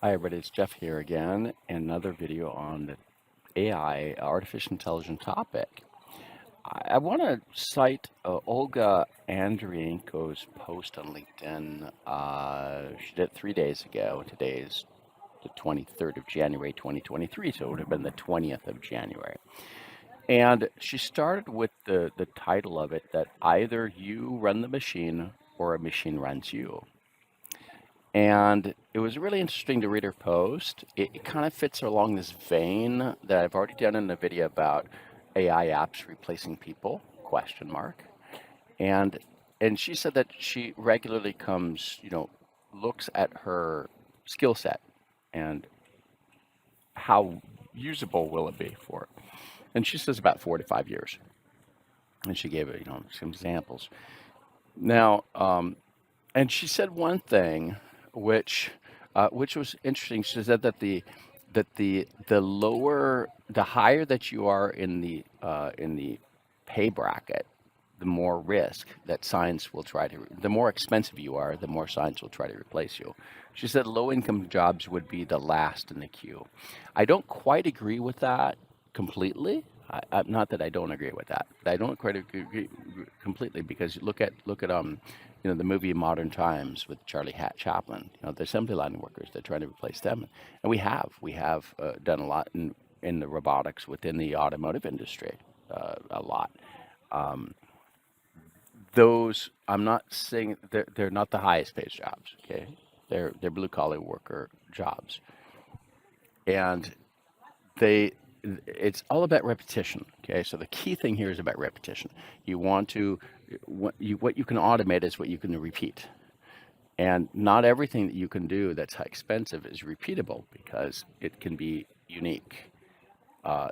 Hi everybody, it's Jeff here again, another video on the AI, artificial intelligence topic. I want to cite Olga Andrienko's post on LinkedIn. She did it 3 days ago. Today is the 23rd of January, 2023, so it would have been the 20th of January. And she started with the title of it that either you run the machine or a machine runs you. And it was really interesting to read her post. It kind of fits along this vein that I've already done in a video about AI apps replacing people, question mark. And and she said that she regularly comes, looks at her skill set and how usable will it be for her. And she says about 4 to 5 years. And she gave some examples. Now, and she said one thing which was interesting. She said that the higher that you are in the pay bracket, the more risk that science will try to. The more expensive you are, the more science will try to replace you. She said low income jobs would be the last in the queue. I don't quite agree with that completely. Not that I don't agree with that, but I don't quite agree completely because the movie Modern Times with Charlie Chaplin. The assembly line workers, they're trying to replace them, and we have done a lot in the robotics within the automotive industry, a lot. Um, those I'm not saying they're not the highest paid jobs. Okay, they're blue collar worker jobs, and they it's all about repetition. Okay, so the key thing here is about repetition. You want to what you can automate is what you can repeat. And not everything that you can do that's expensive is repeatable because it can be unique.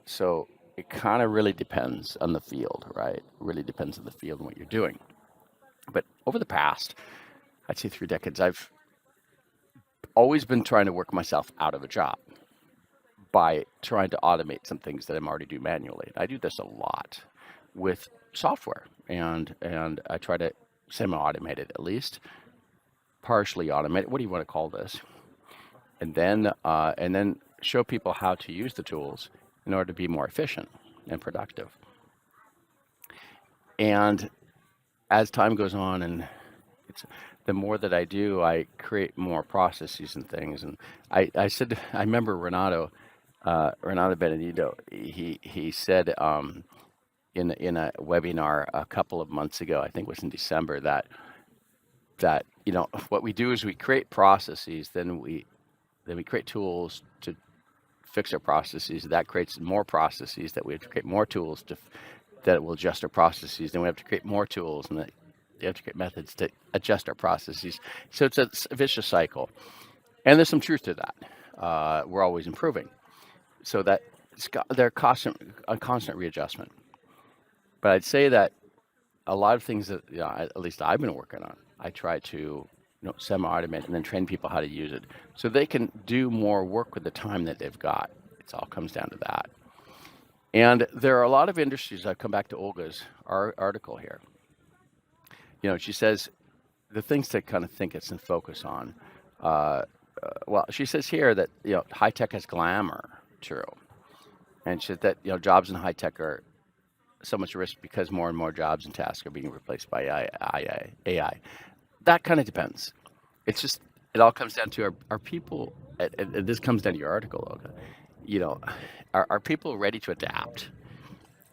So it kind of really depends on the field, right? It really depends on the field and what you're doing. But over the past, I'd say 3 decades, I've always been trying to work myself out of a job by trying to automate some things that I'm already do manually. I do this a lot with software, and I try to semi-automate it at least, partially automate it. What do you want to call this? And then show people how to use the tools in order to be more efficient and productive. And as time goes on, and it's the more that I do, I create more processes and things. And I said, I remember Renato Benedito. He said in a webinar a couple of months ago, I think it was in December, that what we do is we create processes, then we create tools to fix our processes. That creates more processes that we have to create more tools that will adjust our processes. Then we have to create more tools, and that we have to create methods to adjust our processes. So it's a vicious cycle, and there's some truth to that. We're always improving, so that they're a constant readjustment. But I'd say that a lot of things that at least I've been working on, I try to semi-automate and then train people how to use it so they can do more work with the time that they've got. It all comes down to that. And there are a lot of industries. I've come back to Olga's article here. She says the things to kind of think it's in focus on. Well, she says here that high tech has glamour, true, and she said that jobs in high tech are so much risk because more and more jobs and tasks are being replaced by AI. That kind of depends. It's just it all comes down to our people. And this comes down to your article, Olga. You know, are people ready to adapt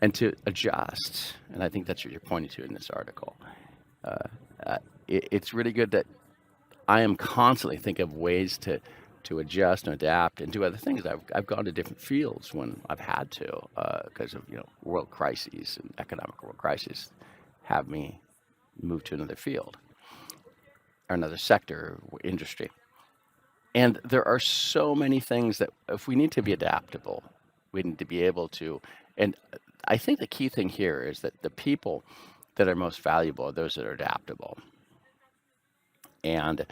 and to adjust? And I think that's what you're pointing to in this article. Uh, it's really good that I am constantly thinking of ways to adjust and adapt and do other things. I've gone to different fields when I've had to because of world crises and economic world crises have me move to another field or another sector or industry. And there are so many things that if we need to be adaptable, we need to be able to. And I think the key thing here is that the people that are most valuable are those that are adaptable. And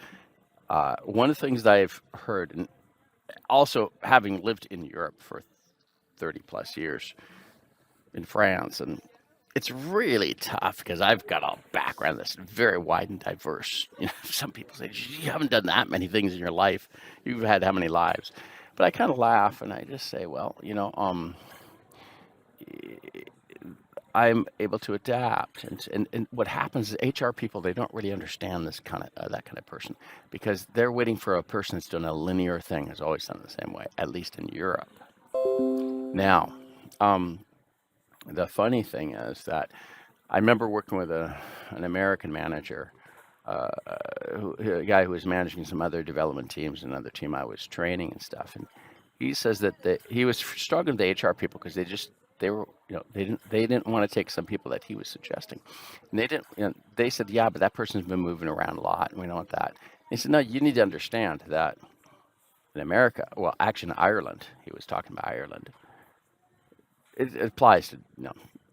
one of the things that I've heard, and also having lived in Europe for 30 plus years in France, and it's really tough because I've got a background that's very wide and diverse. Some people say you haven't done that many things in your life. You've had how many lives? But I kind of laugh and I just say, well, I'm able to adapt. And what happens is HR people, they don't really understand this kind of that kind of person because they're waiting for a person that's doing a linear thing, has always done the same way, at least in Europe. Now, um, the funny thing is that I remember working with an American manager, uh, a guy who was managing some other development teams, another team I was training and stuff. And he says that he was struggling with the HR people because they were they didn't want to take some people that he was suggesting, and they didn't. They said, yeah, but that person's been moving around a lot, and we don't want that. He said, no, you need to understand that in America, well, actually in Ireland, he was talking about Ireland. It applies to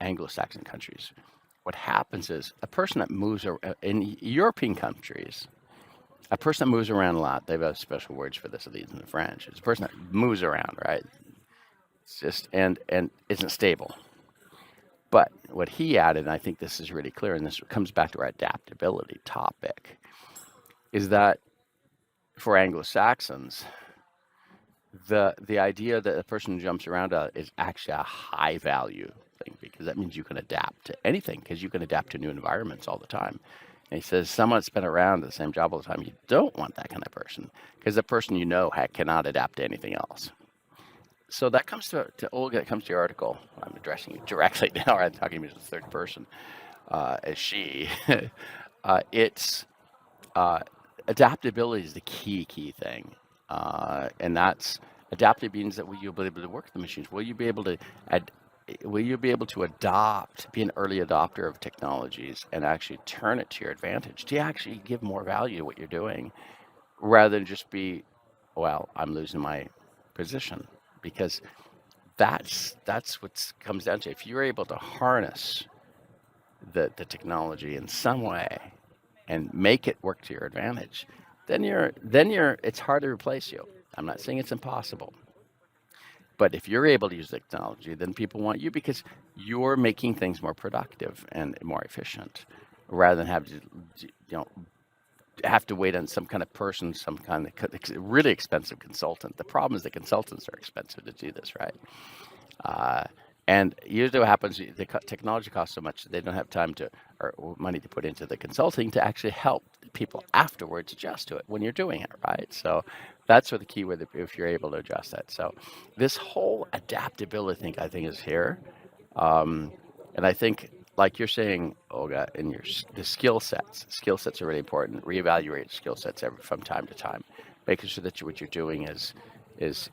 Anglo-Saxon countries. What happens is a person that moves in European countries, a person that moves around a lot, they have special words for this, at least in the French. It's a person that moves around, right? It's just and isn't stable. But what he added, and I think this is really clear, and this comes back to our adaptability topic, is that for Anglo-Saxons, the idea that a person jumps around is actually a high value thing because that means you can adapt to anything because you can adapt to new environments all the time. And he says someone that's been around the same job all the time, you don't want that kind of person because the person cannot adapt to anything else. So that comes to Olga, it comes to your article. I'm addressing you directly now, I'm talking to you as the third person, as she. It's adaptability is the key thing. And that's adaptive means that will you be able to work with the machines? Will you be able to adopt, be an early adopter of technologies and actually turn it to your advantage to actually give more value to what you're doing rather than just be, well, I'm losing my position because that's what comes down to. If you're able to harness the technology in some way and make it work to your advantage, then it's hard to replace you. I'm not saying it's impossible. But if you're able to use technology, then people want you because you're making things more productive and more efficient rather than have to wait on some kind of person, some kind of really expensive consultant. The problem is the consultants are expensive to do this, right? And usually what happens, the technology costs so much that they don't have time or money to put into the consulting to actually help people afterwards adjust to it when you're doing it, right? So that's where the key if you're able to adjust that. So this whole adaptability thing, I think, is here. And I think, like you're saying, Olga, in the skill sets are really important. Reevaluate skill sets from time to time, making sure that what you're doing is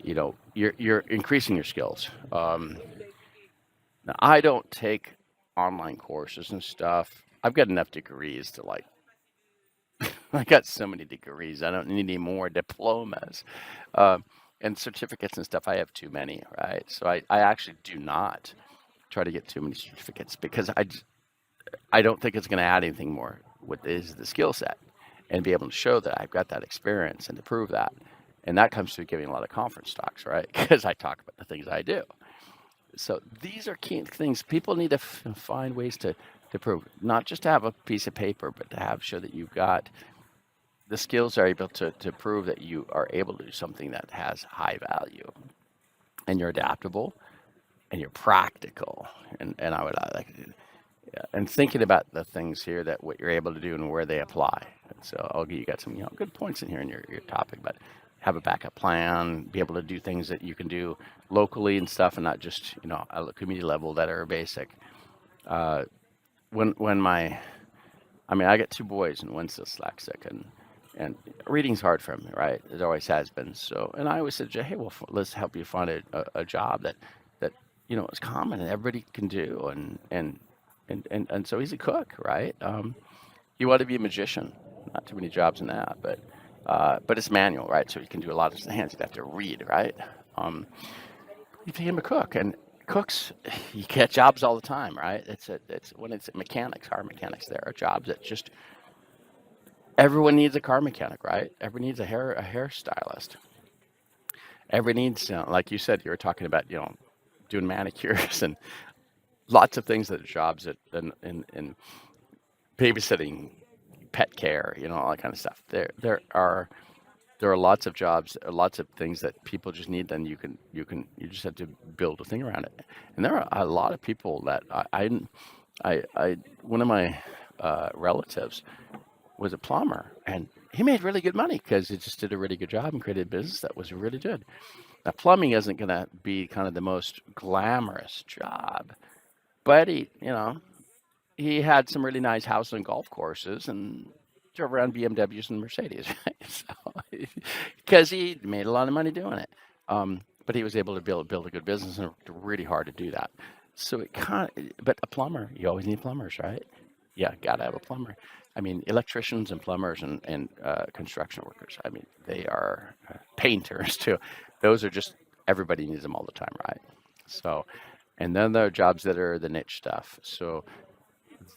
you're increasing your skills. Now, I don't take online courses and stuff. I've got enough degrees to I got so many degrees. I don't need any more diplomas and certificates and stuff. I have too many, right? So I actually do not try to get too many certificates because I don't think it's going to add anything more. What is the skill set and be able to show that I've got that experience and to prove that. And that comes through giving a lot of conference talks, right? Because I talk about the things I do. So these are key things. People need to find ways to prove, not just to have a piece of paper, but to show that you've got the skills are able to prove that you are able to do something that has high value, and you're adaptable, and you're practical, and I would like, and thinking about the things here that what you're able to do and where they apply. And so, Olga, you got some good points in here in your topic, but have a backup plan, be able to do things that you can do locally and stuff, and not just at a community level that are basic. I got two boys and one's dyslexic, and reading's hard for him, right? It always has been. So, and I always said, hey, well, let's help you find a job that is common and everybody can do, and so he's a cook, right? He wanted to be a magician. Not too many jobs in that, but it's manual, right? So you can do a lot of hands. You have to read, right? He became a cook, and cooks, you get jobs all the time, right? It's when it's mechanics, car mechanics. There are jobs that just everyone needs a car mechanic, right? Everyone needs a hairstylist. Everyone needs, like you said, you were talking about, doing manicures and lots of things that are jobs that in babysitting, pet care, all that kind of stuff. There are lots of jobs, lots of things that people just need. Then you just have to build a thing around it. And there are a lot of people that one of my relatives was a plumber, and he made really good money because he just did a really good job and created a business that was really good. Now, plumbing isn't going to be kind of the most glamorous job, but he had some really nice houses and golf courses and drove around BMWs and Mercedes, right? So, because he made a lot of money doing it. But he was able to build a good business, and it's really hard to do that. So but a plumber, you always need plumbers, right? Yeah, gotta have a plumber. I mean, electricians and plumbers and construction workers. I mean, they are painters too. Those are just everybody needs them all the time, right? So, and then there are jobs that are the niche stuff. So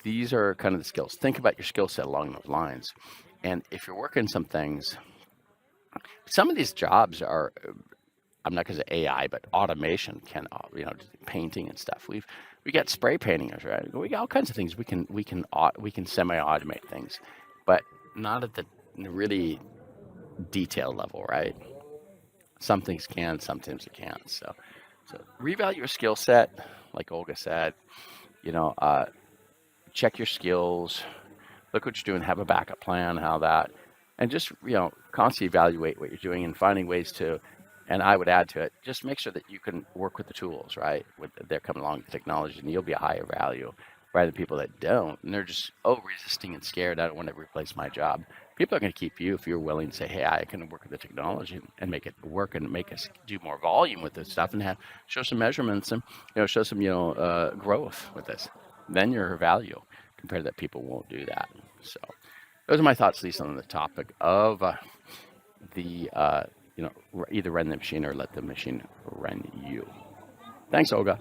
these are kind of the skills. Think about your skill set along those lines. And if you're working some things, some of these jobs are, I'm not going to say AI, but automation can, painting and stuff. We got spray painters, right? We got all kinds of things. We can semi-automate things, but not at the really detailed level, right? Some things can, sometimes you can't. So revalue your skill set, like Olga said. You know, check your skills, look what you're doing, have a backup plan, how that, and just, constantly evaluate what you're doing and finding ways to, and I would add to it, just make sure that you can work with the tools, right? They're coming along with technology, and you'll be a higher value rather than people that don't, and they're just, resisting and scared. I don't want to replace my job. People are going to keep you if you're willing to say, hey, I can work with the technology and make it work and make us do more volume with this stuff and show some measurements and, show some, growth with this. Then you're a value compared to that people won't do that. So those are my thoughts, Lisa, on the topic of the, either run the machine or let the machine run you. Thanks, Olga.